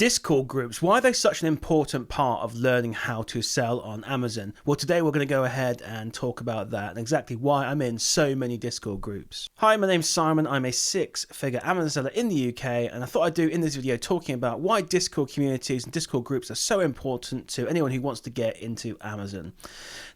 Discord groups, why are they such an important part of learning how to sell on Amazon? Well, today we're going to go ahead and talk about that and exactly why I'm in so many Discord groups. Hi, my name's Simon. I'm a six-figure Amazon seller in the UK, and I thought I'd do in this video talking about why Discord communities and Discord groups are so important to anyone who wants to get into Amazon.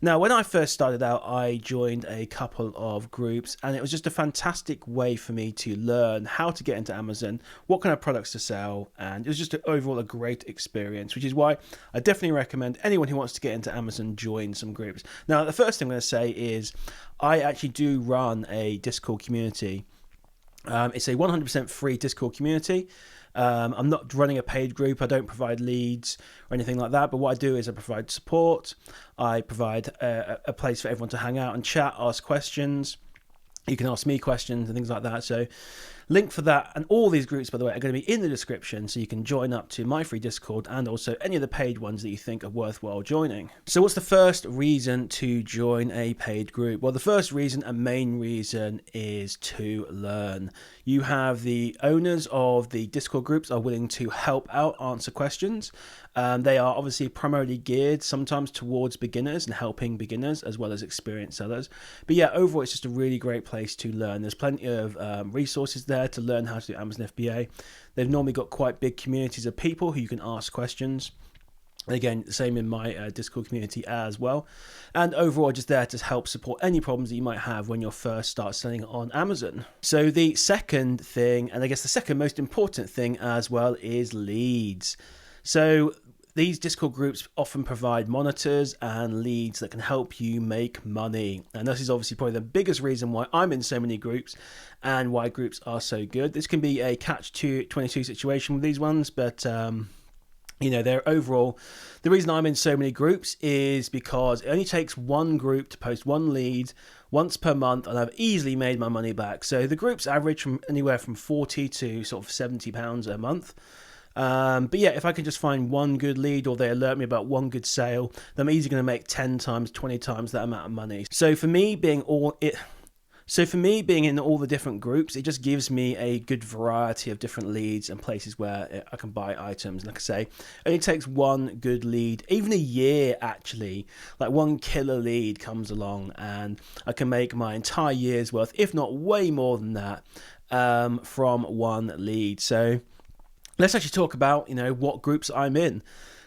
Now, when I first started out, I joined a couple of groups, and it was just a fantastic way for me to learn how to get into Amazon, what kind of products to sell, and it was just overall a great experience, which is why I definitely recommend anyone who wants to get into Amazon join some groups. Now, the first thing I'm going to say is I actually do run a Discord community. It's a 100% free Discord community. I'm not running a paid group. I don't provide leads or anything like that. But what I do is I provide support. I provide a place for everyone to hang out and chat, ask questions. You can ask me questions and things like that. So link for that and all these groups, by the way, are going to be in the description, so you can join up to my free Discord and also any of the paid ones that you think are worthwhile joining. So what's the first reason to join a paid group? Well, the first reason and main reason is to learn. You have the owners of the Discord groups are willing to help out, answer questions. They are obviously primarily geared sometimes towards beginners and helping beginners as well as experienced sellers. But yeah, overall, it's just a really great place to learn. There's plenty of resources there to learn how to do Amazon FBA. They've normally got quite big communities of people who you can ask questions. Again, the same in my Discord community as well. And overall, just there to help support any problems that you might have when you first start selling on Amazon. So the second thing, and I guess the second most important thing as well, is leads. So these Discord groups often provide monitors and leads that can help you make money. And this is obviously probably the biggest reason why I'm in so many groups and why groups are so good. This can be a catch-22 situation with these ones, but you know, they're overall, the reason I'm in so many groups is because it only takes one group to post one lead once per month, and I've easily made my money back. So the groups average from anywhere from 40 to sort of £70 a month. But yeah, if I can just find one good lead or they alert me about one good sale, then I'm easily going to make 10 times, 20 times that amount of money. So for me being in all the different groups, it just gives me a good variety of different leads and places where I can buy items. Like I say, it only takes one good lead, even a year actually, like one killer lead comes along and I can make my entire year's worth, if not way more than that, from one lead. So let's actually talk about, what groups I'm in.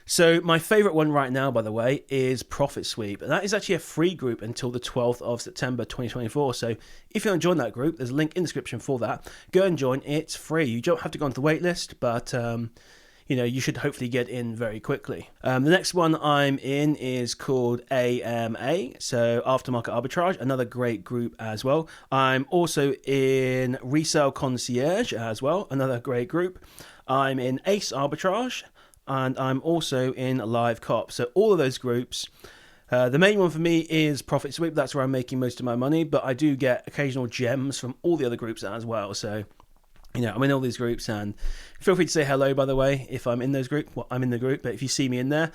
So my favorite one right now, by the way, is Profit Sweep. And that is actually a free group until the 12th of September 2024. So if you want to join that group, there's a link in the description for that. Go and join. It's free. You don't have to go onto the wait list, but you should hopefully get in very quickly. The next one I'm in is called AMA, so Aftermarket Arbitrage, another great group as well. I'm also in Resale Concierge as well, another great group. I'm in Ace Arbitrage, and I'm also in Live Cop. So all of those groups. The main one for me is Profit Sweep. That's where I'm making most of my money, but I do get occasional gems from all the other groups as well. So I'm in all these groups, and feel free to say hello, by the way, if I'm in those groups. Well, I'm in the group, but if you see me in there,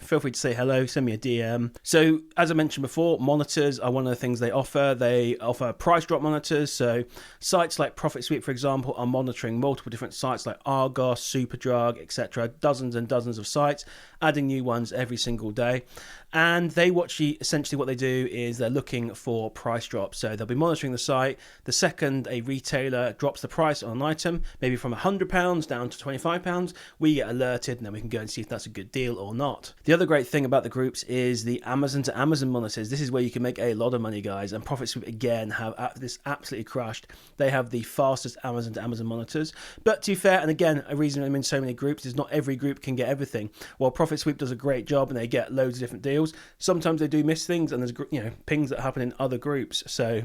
feel free to say hello, send me a DM. So, as I mentioned before, monitors are one of the things they offer. They offer price drop monitors. So, sites like Profit Sweep, for example, are monitoring multiple different sites like Argos, Superdrug, etc. Dozens and dozens of sites, adding new ones every single day. And they essentially what they do is they're looking for price drops. So they'll be monitoring the site. The second a retailer drops the price on an item, maybe from £100 down to £25, we get alerted, and then we can go and see if that's a good deal or not. The other great thing about the groups is the Amazon to Amazon monitors. This is where you can make a lot of money, guys. And Profit Sweep again have this absolutely crushed. They have the fastest Amazon to Amazon monitors. But to be fair, and again, a reason I'm in so many groups is not every group can get everything. While Profit Sweep does a great job and they get loads of different deals, sometimes they do miss things, and there's pings that happen in other groups. So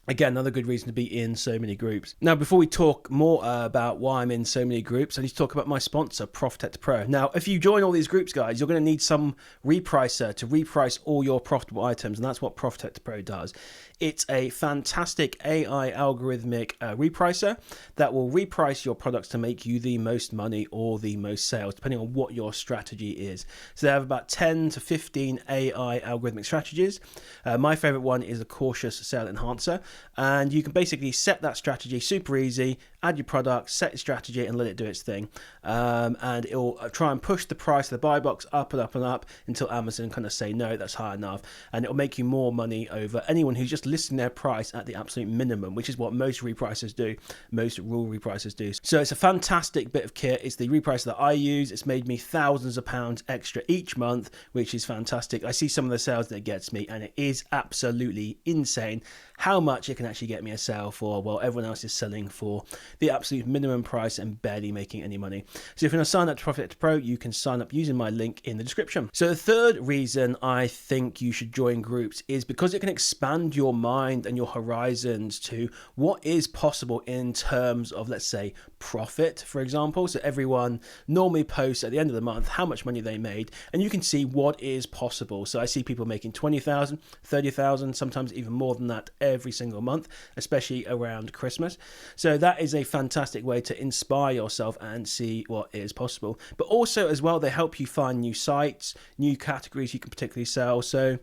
again, another good reason to be in so many groups. Now, before we talk more about why I'm in so many groups, I need to talk about my sponsor, Protect Pro. Now, if you join all these groups, guys, you're going to need some repricer to reprice all your profitable items, and that's what Protect Pro does. It's a fantastic AI algorithmic repricer that will reprice your products to make you the most money or the most sales, depending on what your strategy is. So they have about 10 to 15 AI algorithmic strategies. My favorite one is the cautious sale enhancer, and you can basically set that strategy super easy, add your product, set your strategy, and let it do its thing. And it will try and push the price of the buy box up and up and up until Amazon kind of say, no, that's high enough. And it will make you more money over anyone who's just listing their price at the absolute minimum, which is what most repricers do, most rule repricers do. So it's a fantastic bit of kit. It's the repricer that I use. It's made me thousands of pounds extra each month, which is fantastic. I see some of the sales that it gets me, and it is absolutely insane how much it can actually get me a sale for, while everyone else is selling for the absolute minimum price and barely making any money. So if you want to sign up to Profit Pro, you can sign up using my link in the description. So the third reason I think you should join groups is because it can expand your mind and your horizons to what is possible in terms of, let's say, profit, for example. So everyone normally posts at the end of the month how much money they made, and you can see what is possible. So I see people making 20,000, 30,000, sometimes even more than that every single month, especially around Christmas. So that is a fantastic way to inspire yourself and see what is possible. But also as well, they help you find new sites, new categories you can particularly sell. So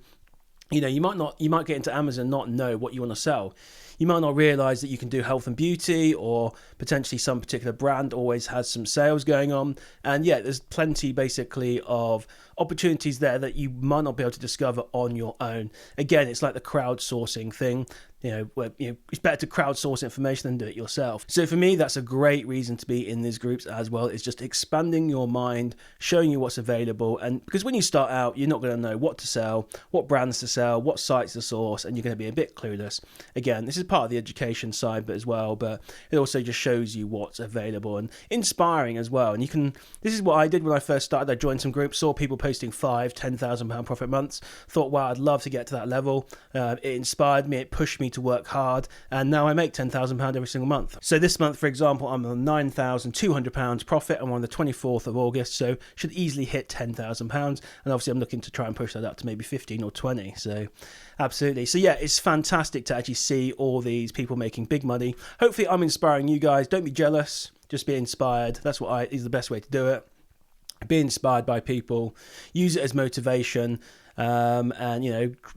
you might get into Amazon and not know what you want to sell. You might not realize that you can do health and beauty, or potentially some particular brand always has some sales going on. And yeah, there's plenty basically of opportunities there that you might not be able to discover on your own. Again, it's like the crowdsourcing thing. It's better to crowdsource information than do it yourself. So for me, that's a great reason to be in these groups as well. It's just expanding your mind, showing you what's available. And because when you start out, you're not going to know what to sell, what brands to sell, what sites to source, and you're going to be a bit clueless. Again, this is part of the education side, but it also just shows you what's available and inspiring as well. And this is what I did when I first started. I joined some groups, saw people posting £5,000-10,000 profit months, thought, wow, I'd love to get to that level. It inspired me, it pushed me to work hard, and now I make £10,000 every single month. So this month, for example, I'm on £9,200 profit. I'm on the 24th of August, so should easily hit £10,000, and obviously I'm looking to try and push that up to maybe 15 or 20. So absolutely. So yeah, it's fantastic to actually see all these people making big money. Hopefully I'm inspiring you guys. Don't be jealous, just be inspired. That's what is the best way to do it. Be inspired by people, use it as motivation, and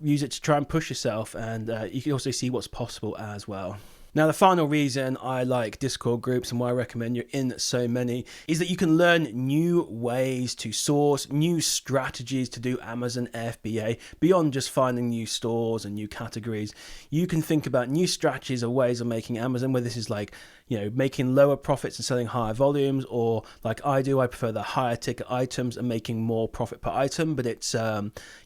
use it to try and push yourself, and you can also see what's possible as well. Now, the final reason I like Discord groups and why I recommend you're in so many is that you can learn new ways to source, new strategies to do Amazon FBA beyond just finding new stores and new categories. You can think about new strategies or ways of making Amazon, where this is like, making lower profits and selling higher volumes, or like I do, I prefer the higher ticket items and making more profit per item, but it's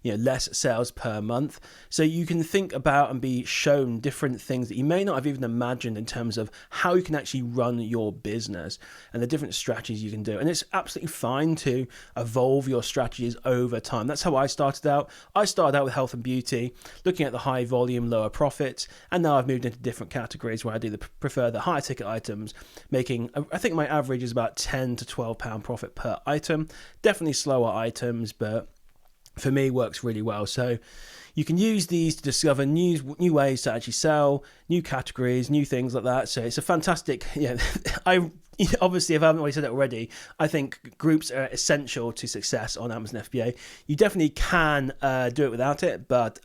less sales per month. So you can think about and be shown different things that you may not have even imagined in terms of how you can actually run your business and the different strategies you can do. And it's absolutely fine to evolve your strategies over time. That's how I started out. I started out with health and beauty, looking at the high volume, lower profits, and now I've moved into different categories where I do prefer the higher ticket items, making, I think my average is about £10 to £12 profit per item. Definitely slower items, but for me works really well. So you can use these to discover new ways to actually sell, new categories, new things like that. So it's a fantastic, obviously, if I haven't already said it already, I think groups are essential to success on Amazon FBA. You definitely can do it without it, but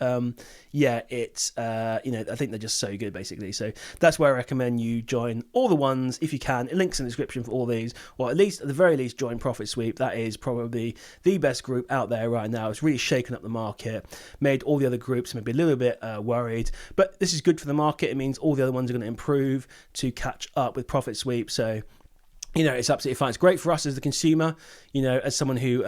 it's I think they're just so good, basically. So that's where I recommend you join all the ones if you can. Links in the description for all these, or at the very least, join Profit Sweep. That is probably the best group out there right now. It's really shaken up the market, made all the other groups maybe a little bit worried, but this is good for the market. It means all the other ones are going to improve to catch up with Profit Sweep. So it's absolutely fine. It's great for us as the consumer, as someone who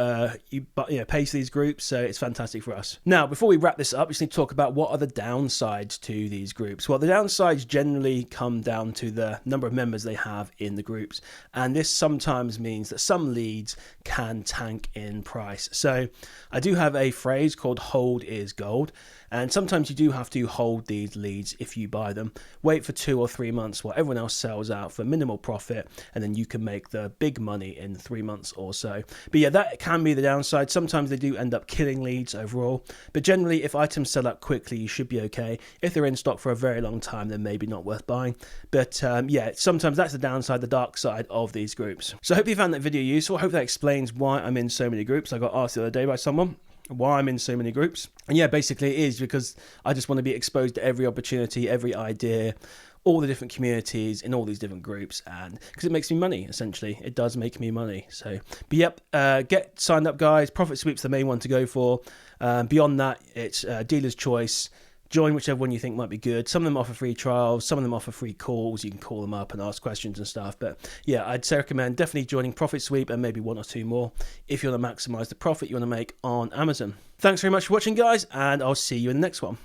pays for these groups. So it's fantastic for us. Now, before we wrap this up, we just need to talk about what are the downsides to these groups. Well, the downsides generally come down to the number of members they have in the groups. And this sometimes means that some leads can tank in price. So I do have a phrase called hold is gold. And sometimes you do have to hold these leads if you buy them. Wait for 2 or 3 months while everyone else sells out for minimal profit, and then you can can make the big money in 3 months or so. But yeah, that can be the downside. Sometimes they do end up killing leads overall, but generally if items sell up quickly, you should be okay. If they're in stock for a very long time, then maybe not worth buying. But yeah, sometimes that's the downside, the dark side of these groups. So I hope you found that video useful. I hope that explains why I'm in so many groups. I got asked the other day by someone why I'm in so many groups. And yeah, basically it is because I just want to be exposed to every opportunity, every idea, all the different communities in all these different groups, and because it makes me money, essentially. It does make me money. So, but yep, get signed up, guys. Profit Sweep's the main one to go for. Beyond that, it's dealer's choice. Join whichever one you think might be good. Some of them offer free trials, some of them offer free calls. You can call them up and ask questions and stuff. But yeah, I'd say recommend definitely joining Profit Sweep and maybe 1 or 2 more if you want to maximize the profit you want to make on Amazon. Thanks very much for watching, guys, and I'll see you in the next one.